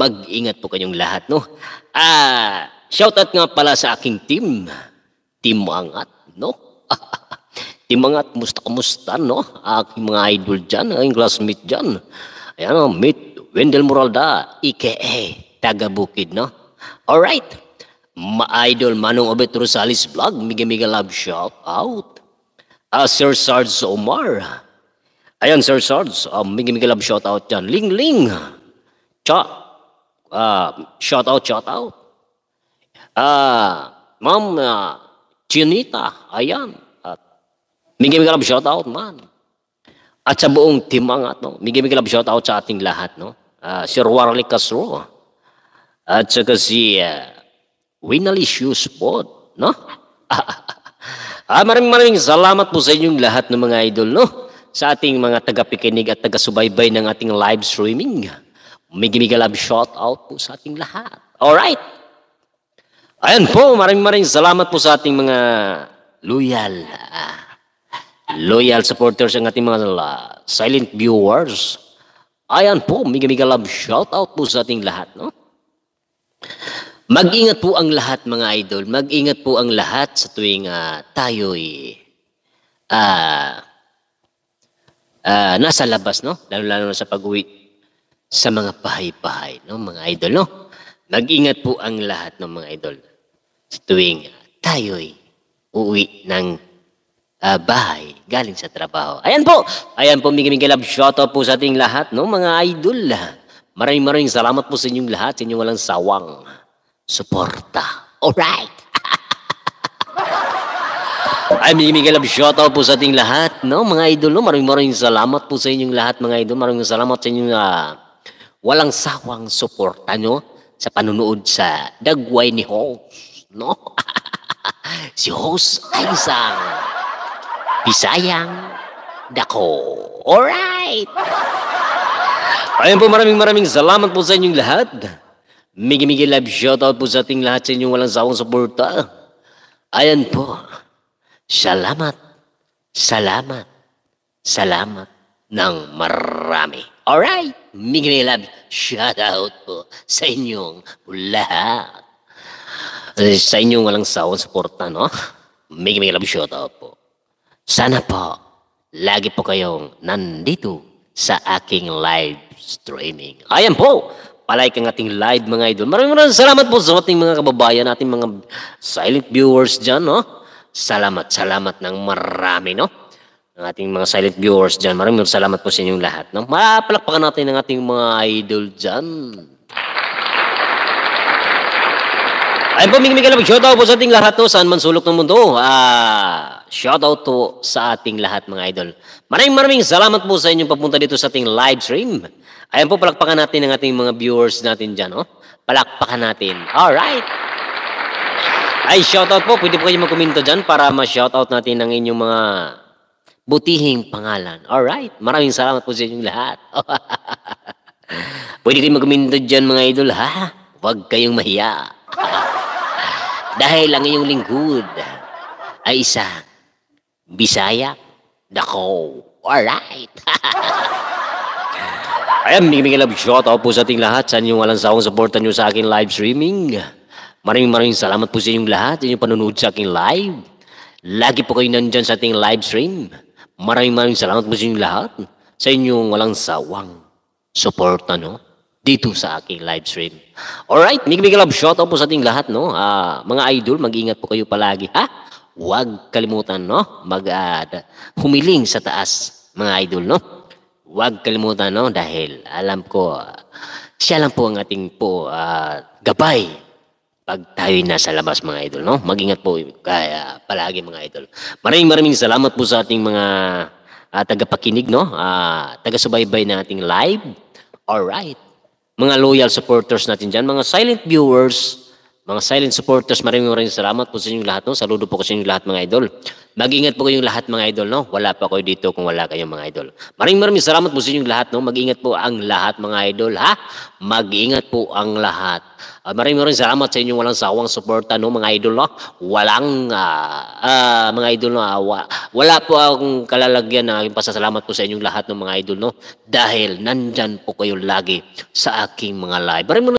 mag-ingat po kayong lahat, no? Shoutout nga pala sa aking team. Team Angat, no? Team Angat, kumusta, no? Aking mga idol dyan, aking classmate dyan. Ayan, no? Meet Wendell Moralda, a.k.a. Taga Bukid, no? Alright. Ma-idol Manong Obet Rosales Vlog, Miga Love shoutout. Sir Sarge Omar. Ayan, Sir Sarge, Miga Love shoutout dyan. Ling Ling. Shoutout. Ma'am Chinita, ayan. Miga Love shoutout, man. At sa buong team Angat, no? Miga Love shoutout sa ating lahat, no? Sir Warley Castro. At saka si Winalicious Pod, no? Maraming salamat po sa inyong lahat ng mga idol, no? Sa ating mga tagapikinig at taga-subaybay ng ating live streaming. Miga Love shoutout po sa ating lahat. Alright. Ayan po, maraming salamat po sa ating mga loyal supporters ng ating mga silent viewers. Ayan po, Miga Love shoutout po sa ating lahat, no? Mag-ingat po ang lahat mga idol. Mag-ingat po ang lahat sa tuwing tayo'y nasa labas, no? Lalo na sa pag-uwi sa mga bahay-bahay, no? Mga idol, no? Mag-ingat po ang lahat ng mga idol sa tuwing tayo'y uuwi ng bahay galing sa trabaho. Ayan po, Miga Love shoutout po sa ating lahat, no? Mga idol. Maraming salamat po sa inyong lahat, sa inyong walang sawang suporta. Alright. Miga Love shoutout po sa ating lahat, no? Mga idol, no? Maraming salamat po sa inyong lahat, mga idol. Maraming salamat sa inyong walang sawang suporta, no? Sa panunood sa Dagway ni Host, no? Si Host ay isang Bisayang dako. Alright. Ayan po, maraming salamat po sa inyong lahat. Miga Love shoutout po sa ating lahat, sa inyong walang sawang suporta. Ayan po. Salamat ng marami. Alright. Miga Love shoutout po sa inyong lahat. Sa inyong walang sawang suporta, no? Miga Love shoutout po. Sana po, lagi po kayong nandito sa aking live streaming. Ayan po, palike ang ating live mga idol. Maraming salamat po sa ating mga kababayan, ating mga silent viewers dyan, no? Salamat ng marami, no? Ang ating mga silent viewers dyan, maraming salamat po sa inyong lahat, no? Mapalakpakan natin ang ating mga idol dyan. Ayun po, Miga Love shoutout po sa ating lahat, no? Saan man sulok ng mundo. Shoutout po sa ating lahat mga idol. Maraming salamat po sa inyong papunta dito sa ating live stream. Ayan po, palakpakan natin ang ating mga viewers natin dyan, no? Palakpakan natin. Alright. Ay, shoutout po. Pwede po kayo mag-komento dyan para ma-shoutout natin ang inyong mga butihing pangalan. Alright. Maraming salamat po sa inyong lahat. Pwede kayo mag-komento dyan mga idol, ha? Huwag kayong mahiya. Dahil ang iyong lingkod ay isang Bisaya dako. Alright. Ayan, Miga Love shoutout po sa ating lahat. Sa inyong walang sawang supportan nyo sa aking live streaming. Maraming salamat po sa inyong lahat, sa inyong panunood sa aking live. Lagi po kayo nandyan sa ating live stream. Maraming salamat po sa inyong lahat, sa inyong walang sawang suporta, no? Dito sa aking live stream. Alright, Miga Love shoutout po sa ating lahat, no? Mga idol, mag-ingat po kayo palagi, ha? Huwag kalimutan, no? Humiling sa taas, mga idol, no? Huwag kalimutan, no? Dahil alam ko, siya lang po ang ating po gabay pag tayo nasa labas, mga idol, no? Mag-ingat po kaya palagi, mga idol. Maraming salamat po sa ating mga tagapakinig, no? Taga-subaybay na ating live. Alright. Mga loyal supporters natin dyan, mga silent viewers, mga silent supporters, maraming salamat po sa inyong lahat, no? Saludo po sa inyong lahat, mga idol. Mag-ingat po kayong lahat, mga idol, no? Wala pa kayo dito kung wala kayong mga idol. Maraming salamat po sa inyong lahat, no? Mag-ingat po ang lahat, mga idol, ha? Mag-ingat po ang lahat. Maraming salamat sa inyong walang sawang suporta, no, mga idol, no? Walang, mga idol, no? Wala po akong kalalagyan na aking pasasalamat po sa inyong lahat, no, mga idol, no? Dahil nandyan po kayo lagi sa aking mga live. Maraming